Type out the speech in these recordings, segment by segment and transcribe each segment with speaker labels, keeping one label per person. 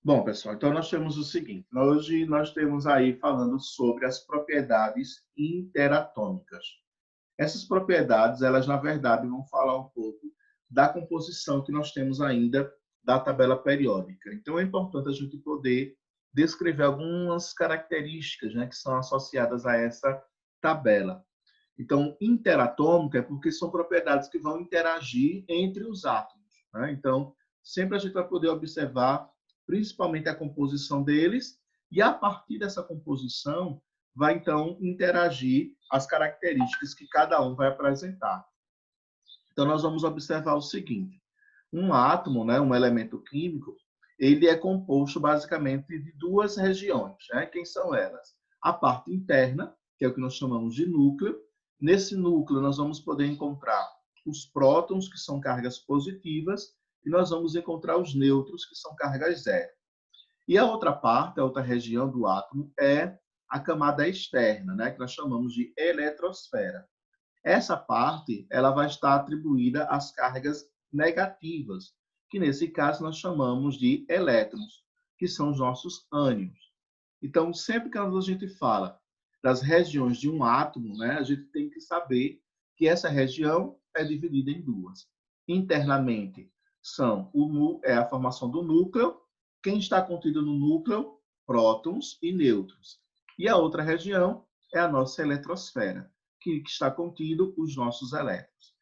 Speaker 1: Bom, pessoal, então nós temos o seguinte: hoje nós temos aí falando sobre as propriedades interatômicas. Essas propriedades, elas na verdade vão falar um pouco da composição que nós temos ainda da tabela periódica. Então é importante a gente poder descrever algumas características, né, que são associadas a essa tabela. Então, interatômica é porque são propriedades que vão interagir entre os átomos, né? Então, sempre a gente vai poder observar principalmente a composição deles e a partir dessa composição vai então interagir as características que cada um vai apresentar. Então, nós vamos observar o seguinte: um átomo, né, um elemento químico, ele é composto basicamente de duas regiões, né? Quem são elas? A parte interna, que é o que nós chamamos de núcleo. Nesse núcleo, nós vamos poder encontrar os prótons, que são cargas positivas, e nós vamos encontrar os nêutrons, que são cargas zero. E a outra parte, a outra região do átomo, é a camada externa, né, que nós chamamos de eletrosfera. Essa parte ela vai estar atribuída às cargas negativas, que nesse caso nós chamamos de elétrons, que são os nossos ânions. Então, sempre que a gente fala das regiões de um átomo, né, a gente tem que saber que essa região é dividida em duas. Internamente, é a formação do núcleo. Quem está contido no núcleo? Prótons e nêutrons. E a outra região é a nossa eletrosfera, que está contido os nossos elétrons.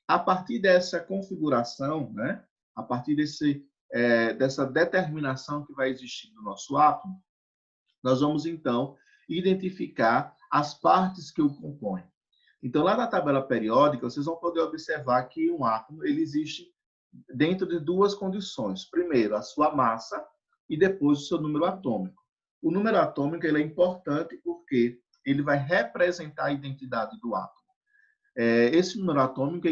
Speaker 1: A partir dessa configuração, né, a partir dessa determinação que vai existir no nosso átomo, nós vamos, então, identificar as partes que o compõem. Então, lá na tabela periódica, vocês vão poder observar que um átomo ele existe dentro de duas condições. Primeiro, a sua massa e depois o seu número atômico. O número atômico ele é importante porque ele vai representar a identidade do átomo. Esse número atômico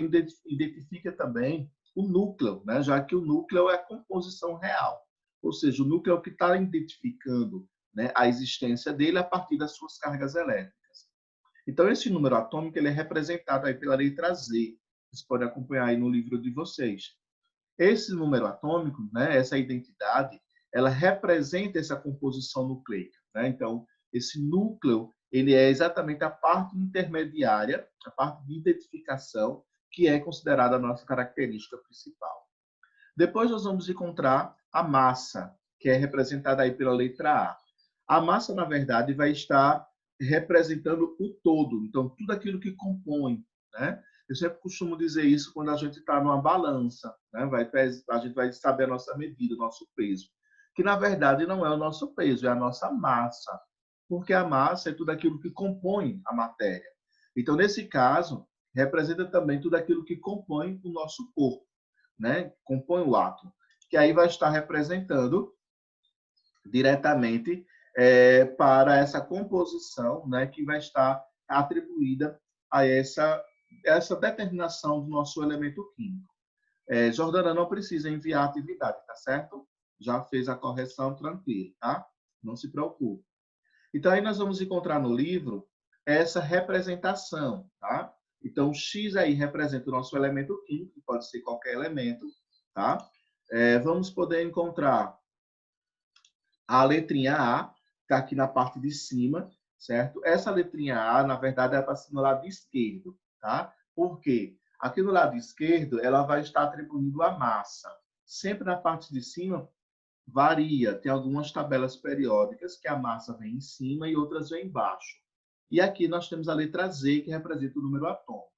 Speaker 1: identifica também o núcleo, né? Já que o núcleo é a composição real. Ou seja, o núcleo é o que está identificando, né, a existência dele a partir das suas cargas elétricas. Então, esse número atômico ele é representado aí pela letra Z. Vocês podem acompanhar aí no livro de vocês. Esse número atômico, né, essa identidade, ela representa essa composição nucleica, né? Então, esse núcleo, ele é exatamente a parte intermediária, a parte de identificação, que é considerada a nossa característica principal. Depois nós vamos encontrar a massa, que é representada aí pela letra A. A massa, na verdade, vai estar representando o todo, então tudo aquilo que compõe, né? Eu sempre costumo dizer isso quando a gente está numa balança, né? A gente vai saber a nossa medida, o nosso peso, que na verdade não é o nosso peso, é a nossa massa, porque a massa é tudo aquilo que compõe a matéria. Então, nesse caso, representa também tudo aquilo que compõe o nosso corpo, né? Compõe o átomo, que aí vai estar representando diretamente para essa composição, né, que vai estar atribuída a essa determinação do nosso elemento químico. Jordana não precisa enviar a atividade, tá certo? Já fez a correção tranquilo, tá? Não se preocupe. Então, aí nós vamos encontrar no livro essa representação, tá? Então, o X aí representa o nosso elemento químico, que pode ser qualquer elemento, tá? Vamos poder encontrar a letrinha A, está aqui na parte de cima, certo? Essa letrinha A, na verdade, ela está sendo no lado esquerdo, tá? Por quê? Aqui no lado esquerdo, ela vai estar atribuindo a massa. Sempre na parte de cima, varia. Tem algumas tabelas periódicas que a massa vem em cima e outras vem embaixo. E aqui nós temos a letra Z, que representa o número atômico.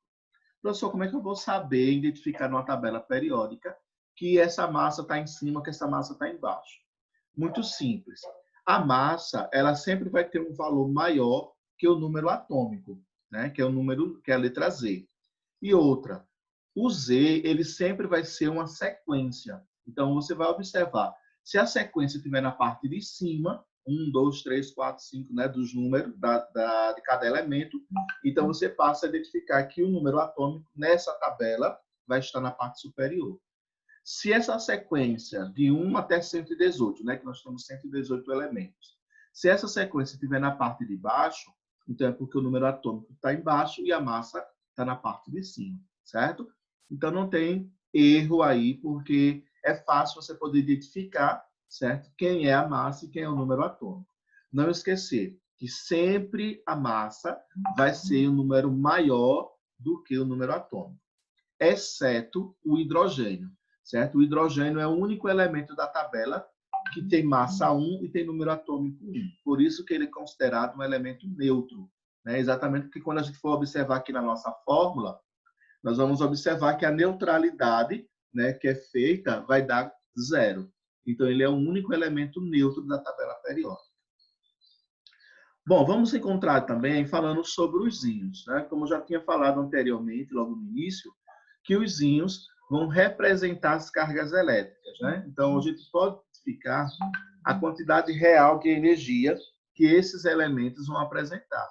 Speaker 1: Professor, como é que eu vou saber identificar numa tabela periódica que essa massa está em cima, que essa massa está embaixo? Muito simples. A massa, ela sempre vai ter um valor maior que o número atômico, né? Que é o número, que é a letra Z. E outra, o Z, ele sempre vai ser uma sequência. Então, você vai observar, se a sequência estiver na parte de cima, 1, 2, 3, 4, 5, né, dos números de cada elemento, então você passa a identificar que o número atômico nessa tabela vai estar na parte superior. Se essa sequência de 1 até 118, né, que nós temos 118 elementos, se essa sequência estiver na parte de baixo, então é porque o número atômico está embaixo e a massa está na parte de cima, certo? Então não tem erro aí, porque é fácil você poder identificar certo? Quem é a massa e quem é o número atômico. Não esquecer que sempre a massa vai ser um número maior do que o número atômico, exceto o hidrogênio, certo? O hidrogênio é o único elemento da tabela que tem massa 1 e tem número atômico 1. Por isso que ele é considerado um elemento neutro, né? Exatamente porque quando a gente for observar aqui na nossa fórmula, nós vamos observar que a neutralidade, né, que é feita vai dar 0. Então, ele é o único elemento neutro da tabela periódica. Bom, vamos encontrar também falando sobre os íons, né? Como eu já tinha falado anteriormente, logo no início, que os íons vão representar as cargas elétricas, né? Então, a gente pode identificar a quantidade real de energia que esses elementos vão apresentar.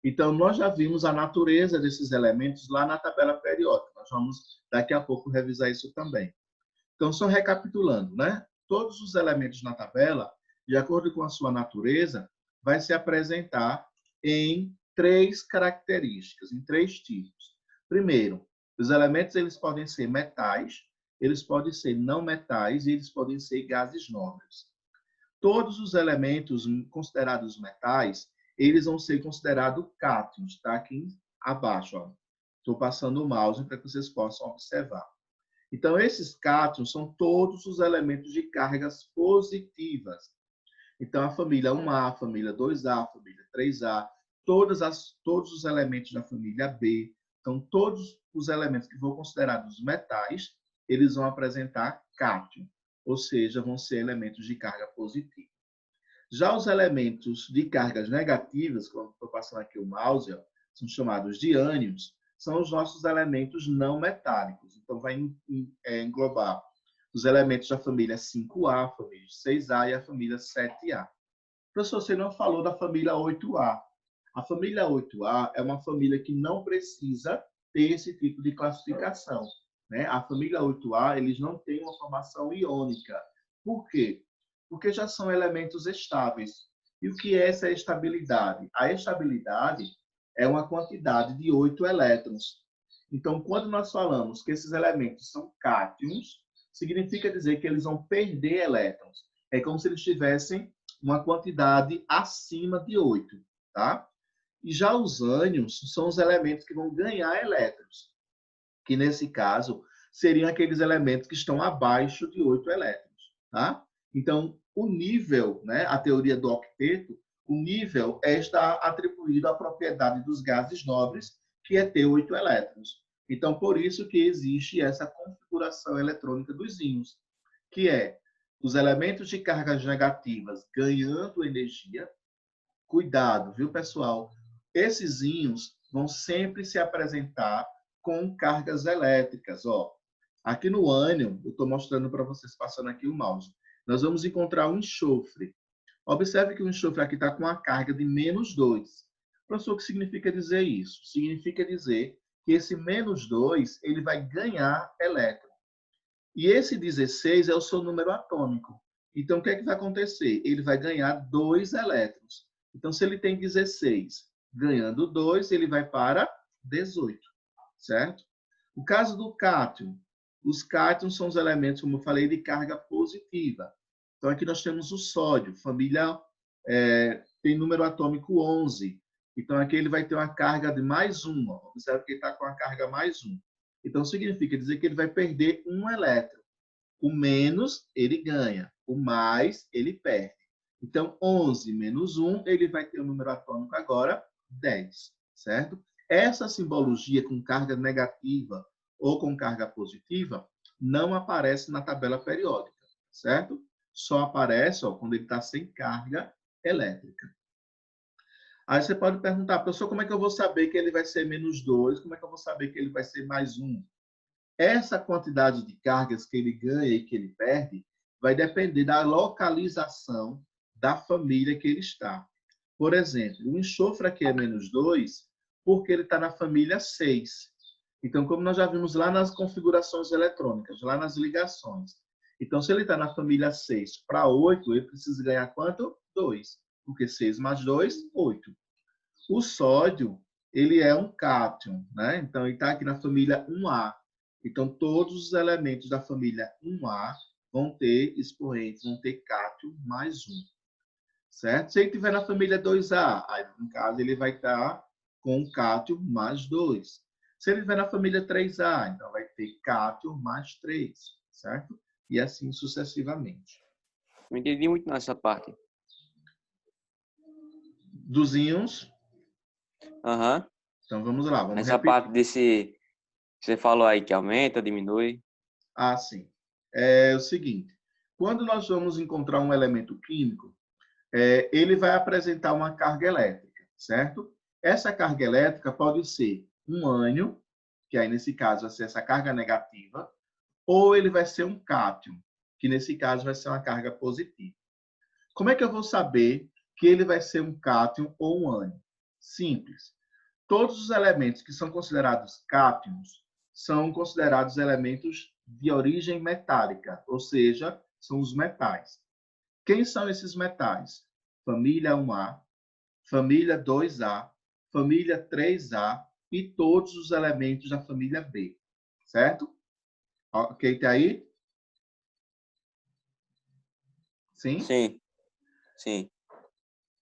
Speaker 1: Então, nós já vimos a natureza desses elementos lá na tabela periódica. Nós vamos, daqui a pouco, revisar isso também. Então, só recapitulando, né? Todos os elementos na tabela, de acordo com a sua natureza, vai se apresentar em 3 características, em 3 tipos. Primeiro, os elementos eles podem ser metais, eles podem ser não metais e eles podem ser gases nobres. Todos os elementos considerados metais, eles vão ser considerados cátions, tá? Aqui abaixo, estou passando o mouse para que vocês possam observar. Então, esses cátions são todos os elementos de cargas positivas. Então, a família 1A, a família 2A, a família 3A, todos os elementos da família B, então, todos os elementos que vão considerados metais, eles vão apresentar cátion, ou seja, vão ser elementos de carga positiva. Já os elementos de cargas negativas, como estou passando aqui o mouse, são chamados de ânions, são os nossos elementos não metálicos. Então, vai englobar os elementos da família 5A, a família 6A e a família 7A. Professor, você não falou da família 8A. A família 8A é uma família que não precisa ter esse tipo de classificação, né? A família 8A, eles não têm uma formação iônica. Por quê? Porque já são elementos estáveis. E o que é essa estabilidade? A estabilidade é uma quantidade de 8 elétrons. Então, quando nós falamos que esses elementos são cátions, significa dizer que eles vão perder elétrons. É como se eles tivessem uma quantidade acima de 8, tá? E já os ânions são os elementos que vão ganhar elétrons, que nesse caso seriam aqueles elementos que estão abaixo de 8 elétrons, tá? Então, o nível, né, a teoria do octeto, o nível está atribuído à propriedade dos gases nobres, que é ter 8 elétrons. Então, por isso que existe essa configuração eletrônica dos íons, que é os elementos de cargas negativas ganhando energia. Cuidado, viu, pessoal? Esses íons vão sempre se apresentar com cargas elétricas. Ó, aqui no ânion, eu estou mostrando para vocês, passando aqui o mouse. Nós vamos encontrar um enxofre. Observe que o enxofre aqui está com uma carga de -2. Professor, o que significa dizer isso? Significa dizer que esse -2 ele vai ganhar elétron. E esse 16 é o seu número atômico. Então, o que é que vai acontecer? Ele vai ganhar 2 elétrons. Então, se ele tem 16, ganhando 2, ele vai para 18, certo? O caso do cátion. Os cátions são os elementos, como eu falei, de carga positiva. Então, aqui nós temos o sódio, família tem número atômico 11. Então, aqui ele vai ter uma carga de +1. Observe que ele está com a carga +1. Então, significa dizer que ele vai perder um elétron. O menos, ele ganha. O mais, ele perde. Então, 11 menos 1, ele vai ter o número atômico agora 10, certo? Essa simbologia com carga negativa ou com carga positiva não aparece na tabela periódica, certo? Só aparece quando ele está sem carga elétrica. Aí você pode perguntar, professor, como é que eu vou saber que ele vai ser -2? Como é que eu vou saber que ele vai ser +1? Essa quantidade de cargas que ele ganha e que ele perde vai depender da localização da família que ele está. Por exemplo, o enxofre aqui é -2 porque ele está na família 6. Então, como nós já vimos lá nas configurações eletrônicas, lá nas ligações. Então, se ele está na família 6 para 8, ele precisa ganhar quanto? 2. Porque 6 mais 2, 8. O sódio, ele é um cátion, né? Então, ele está aqui na família 1A. Então, todos os elementos da família 1A vão ter expoentes, vão ter cátion mais 1. Certo? Se ele estiver na família 2A, aí, no caso, ele vai estar com cátion mais 2. Se ele estiver na família 3A, então vai ter cátion mais 3, certo? E assim sucessivamente.
Speaker 2: Não entendi muito nessa parte.
Speaker 1: Dos íons,
Speaker 2: Aham.
Speaker 1: então vamos lá, vamos
Speaker 2: Essa
Speaker 1: repetir.
Speaker 2: parte desse que você falou aí, que aumenta, diminui.
Speaker 1: Ah, sim. É o seguinte, quando nós vamos encontrar um elemento químico, ele vai apresentar uma carga elétrica, certo? Essa carga elétrica pode ser um ânion, que aí nesse caso vai ser essa carga negativa, ou ele vai ser um cátion, que nesse caso vai ser uma carga positiva. Como é que eu vou saber que ele vai ser um cátion ou um ânion? Simples. Todos os elementos que são considerados cátions são considerados elementos de origem metálica, ou seja, são os metais. Quem são esses metais? Família 1A, família 2A, família 3A e todos os elementos da família B, certo? Ok, tá aí? Sim?
Speaker 2: Sim, sim.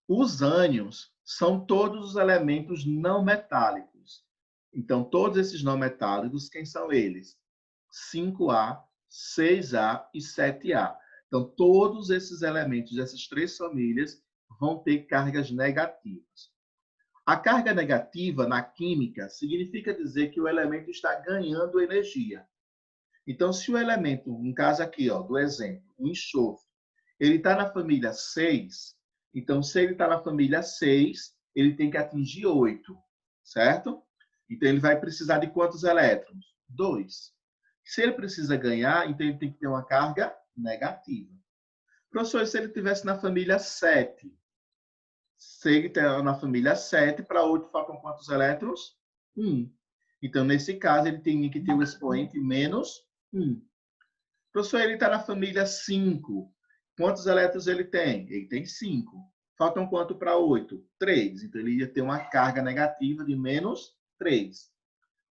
Speaker 1: Os ânions são todos os elementos não metálicos. Então, todos esses não metálicos, quem são eles? 5A, 6A e 7A. Então, todos esses elementos dessas três famílias vão ter cargas negativas. A carga negativa, na química, significa dizer que o elemento está ganhando energia. Então, se o elemento, no caso aqui, ó, do exemplo, o enxofre, ele está na família 6, então, se ele está na família 6, ele tem que atingir 8, certo? Então, ele vai precisar de quantos elétrons? 2. Se ele precisa ganhar, então ele tem que ter uma carga negativa. Professor, se ele estivesse na família 7, se ele está na família 7, para 8 faltam quantos elétrons? 1. Então, nesse caso, ele tem que ter o expoente menos 1. Professor, ele está na família 5. Quantos elétrons ele tem? Ele tem 5. Faltam quanto para 8? 3. Então, ele ia ter uma carga negativa de menos 3.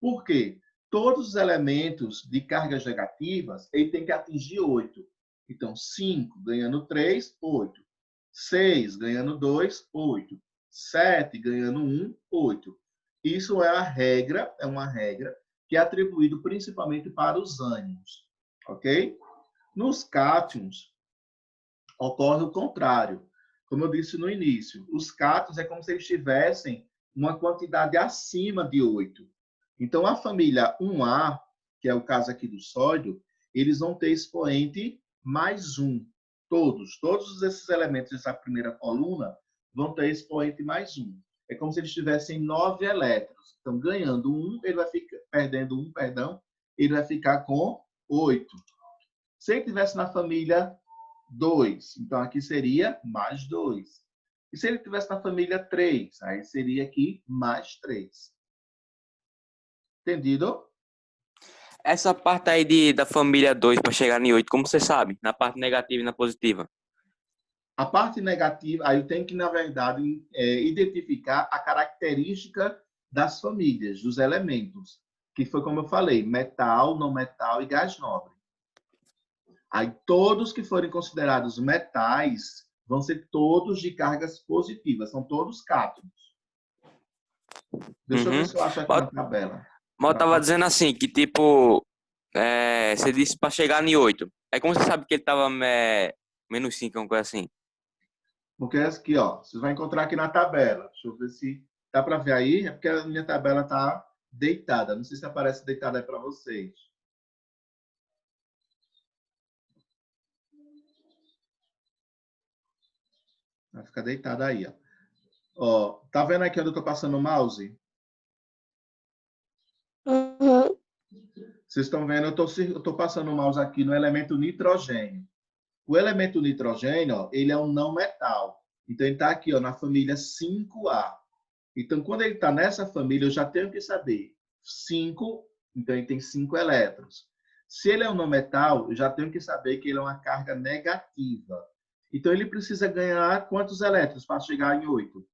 Speaker 1: Por quê? Todos os elementos de cargas negativas, ele tem que atingir 8. Então, 5 ganhando 3, 8. 6 ganhando 2, 8. 7 ganhando 1, 8. Isso é uma regra que é atribuído principalmente para os ânions, ok? Nos cátions, ocorre o contrário. Como eu disse no início, os cátions é como se eles tivessem uma quantidade acima de 8. Então, a família 1A, que é o caso aqui do sódio, eles vão ter expoente mais 1. Todos esses elementos dessa primeira coluna vão ter expoente mais 1. É como se eles tivessem 9 elétrons. Então, ganhando 1, ele vai ficar, perdendo 1, perdão, ele vai ficar com 8. Se ele estivesse na família 2, então aqui seria mais 2. E se ele estivesse na família 3, aí seria aqui mais 3. Entendido?
Speaker 2: Essa parte aí da família 2 para chegar em 8, como você sabe? Na parte negativa e na positiva.
Speaker 1: A parte negativa, aí tem que, na verdade, identificar a característica das famílias, dos elementos, que foi como eu falei, metal, não metal e gás nobre. Aí todos que forem considerados metais vão ser todos de cargas positivas, são todos cátions. Deixa eu ver
Speaker 2: Uhum.
Speaker 1: se eu acho aqui na tabela.
Speaker 2: Mas eu tava dizendo assim, que tipo, você disse para chegar em 8. É como você sabe que ele tava menos 5, uma coisa assim.
Speaker 1: Porque aqui, ó, você vai encontrar aqui na tabela. Deixa eu ver se dá para ver aí. É porque a minha tabela tá deitada. Não sei se aparece deitada aí para vocês. Vai ficar deitada aí, ó. Ó, tá vendo aqui onde eu tô passando o mouse?
Speaker 3: Uhum.
Speaker 1: Vocês estão vendo, eu tô passando o mouse aqui no elemento nitrogênio. O elemento nitrogênio, ó, ele é um não metal. Então, ele está aqui ó, na família 5A. Então, quando ele está nessa família, eu já tenho que saber. 5, então ele tem 5 elétrons. Se ele é um não metal, eu já tenho que saber que ele é uma carga negativa. Então, ele precisa ganhar quantos elétrons para chegar em 8?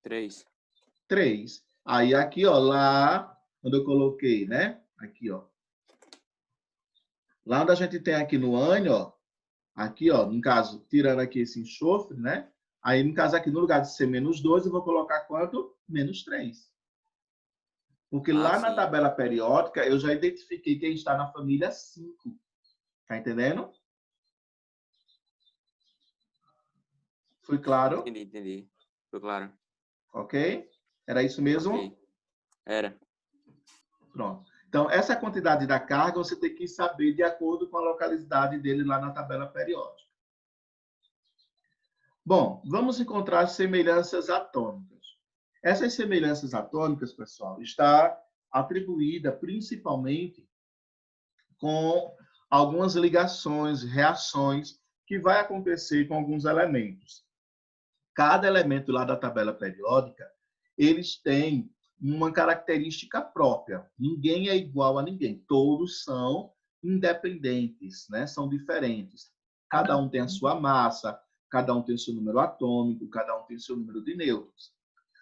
Speaker 2: 3.
Speaker 1: 3. Aí, aqui, ó, lá, quando eu coloquei, né? Aqui, ó. Lá onde a gente tem aqui no ânion, ó, aqui, ó, no caso, tirando aqui esse enxofre, né? Aí, no caso aqui, no lugar de ser -2, eu vou colocar quanto? -3. Porque
Speaker 2: Ah,
Speaker 1: lá na
Speaker 2: sim.
Speaker 1: tabela periódica, eu já identifiquei quem está na família 5. Tá entendendo? Foi claro?
Speaker 2: Entendi, entendi. Foi claro.
Speaker 1: Ok? Era isso
Speaker 2: Ok.
Speaker 1: mesmo?
Speaker 2: Era.
Speaker 1: Pronto. Então, essa quantidade da carga você tem que saber de acordo com a localidade dele lá na tabela periódica. Bom, vamos encontrar as semelhanças atômicas. Essas semelhanças atômicas, pessoal, está atribuída principalmente com algumas ligações, reações que vai acontecer com alguns elementos. Cada elemento lá da tabela periódica, eles têm uma característica própria. Ninguém é igual a ninguém. Todos são independentes, né? São diferentes. Cada um tem a sua massa, cada um tem o seu número atômico, cada um tem o seu número de nêutrons.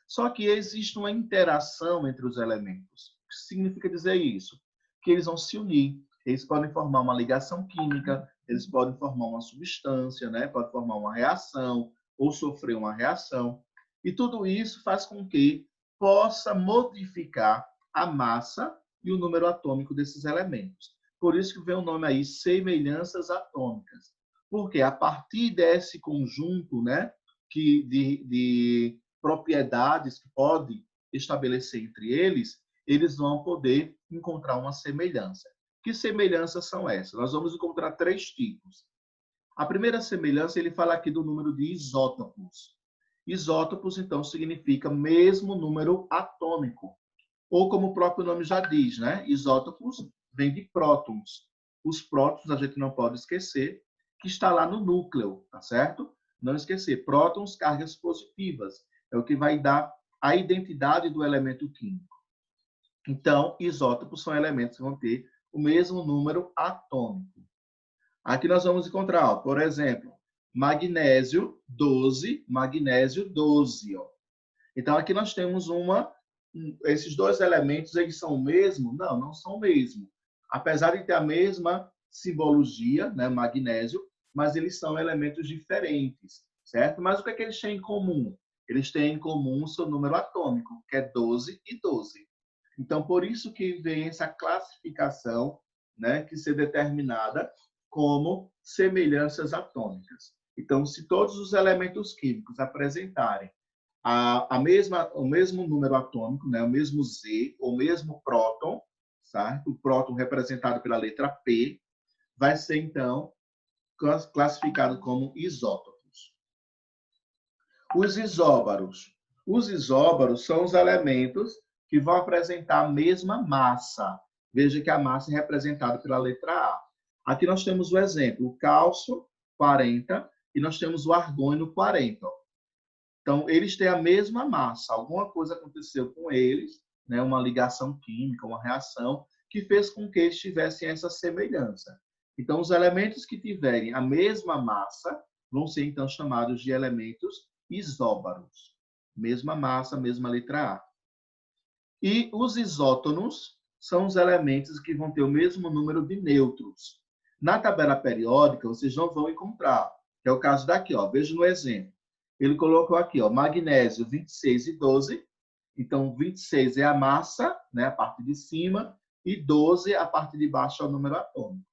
Speaker 1: Só que existe uma interação entre os elementos. O que significa dizer isso? Que eles vão se unir. Eles podem formar uma ligação química, eles podem formar uma substância, né? Pode formar uma reação ou sofrer uma reação. E tudo isso faz com que possa modificar a massa e o número atômico desses elementos. Por isso que vem o nome aí, semelhanças atômicas. Porque a partir desse conjunto, né, de propriedades que pode estabelecer entre eles, eles vão poder encontrar uma semelhança. Que semelhanças são essas? Nós vamos encontrar 3 tipos. A primeira semelhança, ele fala aqui do número de isótopos. Isótopos, então, significa mesmo número atômico. Ou como o próprio nome já diz, né? Isótopos vem de prótons. Os prótons, a gente não pode esquecer, que está lá no núcleo, tá certo? Não esquecer, prótons, cargas positivas. É o que vai dar a identidade do elemento químico. Então, isótopos são elementos que vão ter o mesmo número atômico. Aqui nós vamos encontrar, ó, por exemplo, magnésio 12, magnésio 12. Ó. Então, aqui nós temos esses dois elementos, eles são o mesmo? Não, não são o mesmo. Apesar de ter a mesma simbologia, né, magnésio, mas eles são elementos diferentes, certo? Mas o que é que eles têm em comum? Eles têm em comum o seu número atômico, que é 12 e 12. Então, por isso que vem essa classificação, né, que ser determinada como semelhanças atômicas. Então, se todos os elementos químicos apresentarem o mesmo número atômico, né, o mesmo Z, o mesmo próton, certo? O próton representado pela letra P, vai ser, então, classificado como isótopos. Os isóbaros. Os isóbaros são os elementos que vão apresentar a mesma massa. Veja que a massa é representada pela letra A. Aqui nós temos o exemplo, o cálcio, 40, e nós temos o argônio, 40. Então, eles têm a mesma massa. Alguma coisa aconteceu com eles, né? Uma ligação química, uma reação, que fez com que eles tivessem essa semelhança. Então, os elementos que tiverem a mesma massa vão ser, então, chamados de elementos isóbaros. Mesma massa, mesma letra A. E os isótonos são os elementos que vão ter o mesmo número de nêutrons. Na tabela periódica, vocês não vão encontrar, que é o caso daqui, ó. Veja no exemplo. Ele colocou aqui, ó, magnésio 26 e 12. Então, 26 é a massa, né, a parte de cima, e 12, a parte de baixo, é o número atômico.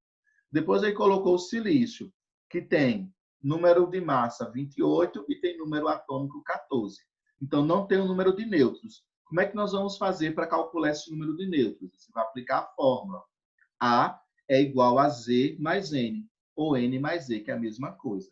Speaker 1: Depois ele colocou o silício, que tem número de massa 28 e tem número atômico 14. Então, não tem o número de nêutrons. Como é que nós vamos fazer para calcular esse número de nêutrons? Você vai aplicar a fórmula. A é igual a Z mais N, ou N mais Z, que é a mesma coisa.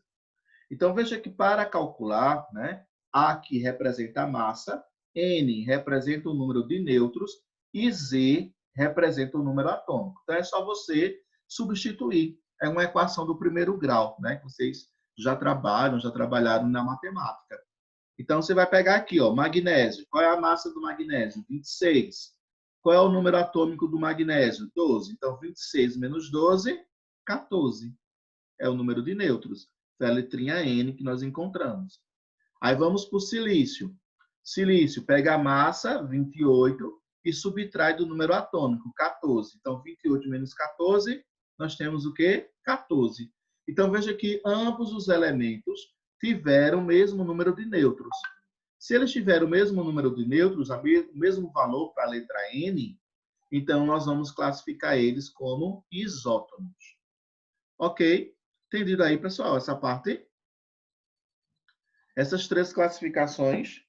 Speaker 1: Então, veja que para calcular, né, A aqui representa a massa, N representa o número de nêutrons e Z representa o número atômico. Então, é só você substituir. É uma equação do primeiro grau, né, que vocês já trabalharam na matemática. Então, você vai pegar aqui, ó, magnésio. Qual é a massa do magnésio? 26. Qual é o número atômico do magnésio? 12. Então, 26 menos 12, 14. É o número de nêutrons. Foi a letrinha N que nós encontramos. Aí vamos para o silício. Silício pega a massa, 28, e subtrai do número atômico, 14. Então, 28 menos 14, nós temos o quê? 14. Então, veja que ambos os elementos tiveram o mesmo número de nêutrons. Se eles tiverem o mesmo número de nêutrons, o mesmo valor para a letra N, então nós vamos classificar eles como isótomos. Ok? Entendido aí, pessoal, essa parte? Essas três classificações.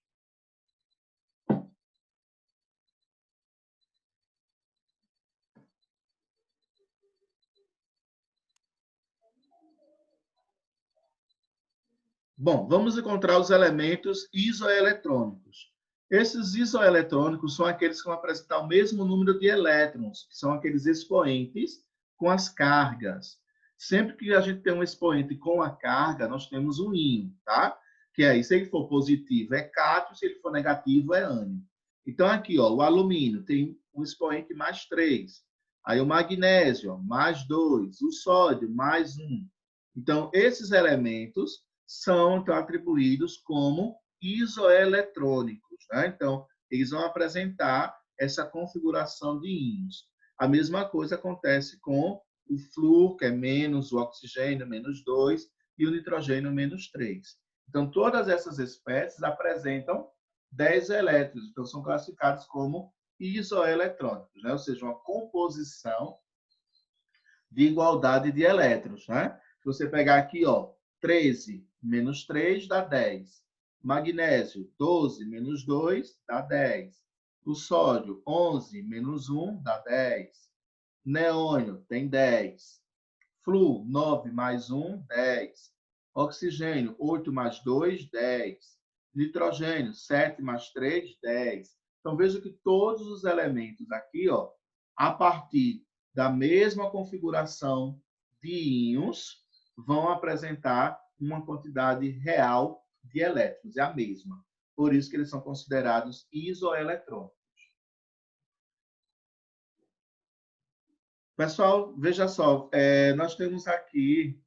Speaker 1: Bom, vamos encontrar os elementos isoeletrônicos. Esses isoeletrônicos são aqueles que vão apresentar o mesmo número de elétrons, que são aqueles expoentes com as cargas. Sempre que a gente tem um expoente com a carga, nós temos um íon, tá? Que aí, se ele for positivo, é cátion, se ele for negativo, é ânion. Então, aqui, ó, o alumínio tem um expoente mais 3. Aí o magnésio, ó, mais 2. O sódio, mais 1. Então, esses elementos são então, atribuídos como isoeletrônicos. Né? Então, eles vão apresentar essa configuração de íons. A mesma coisa acontece com o flúor, que é menos, o oxigênio, menos 2, e o nitrogênio, menos 3. Então, todas essas espécies apresentam 10 elétrons, então são classificados como isoeletrônicos, né? Ou seja, uma composição de igualdade de elétrons. Né? Se você pegar aqui, ó, 13 menos 3 dá 10. Magnésio, 12 menos 2 dá 10. O sódio, 11 menos 1 dá 10. Neônio tem 10. Flúor, 9 mais 1, 10. Oxigênio, 8 mais 2, 10. Nitrogênio, 7 mais 3, 10. Então, veja que todos os elementos aqui, ó, a partir da mesma configuração de íons, vão apresentar uma quantidade real de elétrons, é a mesma. Por isso que eles são considerados isoeletrônicos. Pessoal, veja só, nós temos aqui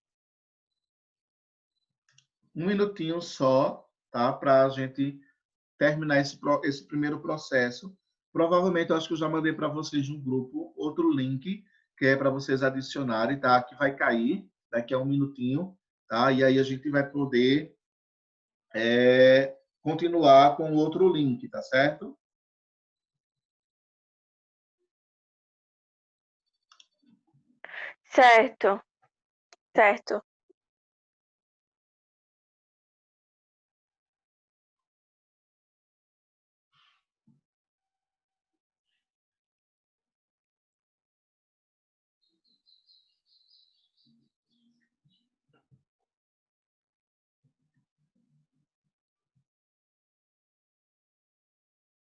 Speaker 1: um minutinho só, tá, para a gente terminar esse primeiro processo. Provavelmente, eu acho que eu já mandei para vocês no grupo outro link, que é para vocês adicionarem, tá? Que vai cair daqui a um minutinho, tá? E aí a gente vai poder continuar com o outro link, tá certo?
Speaker 3: Certo, certo.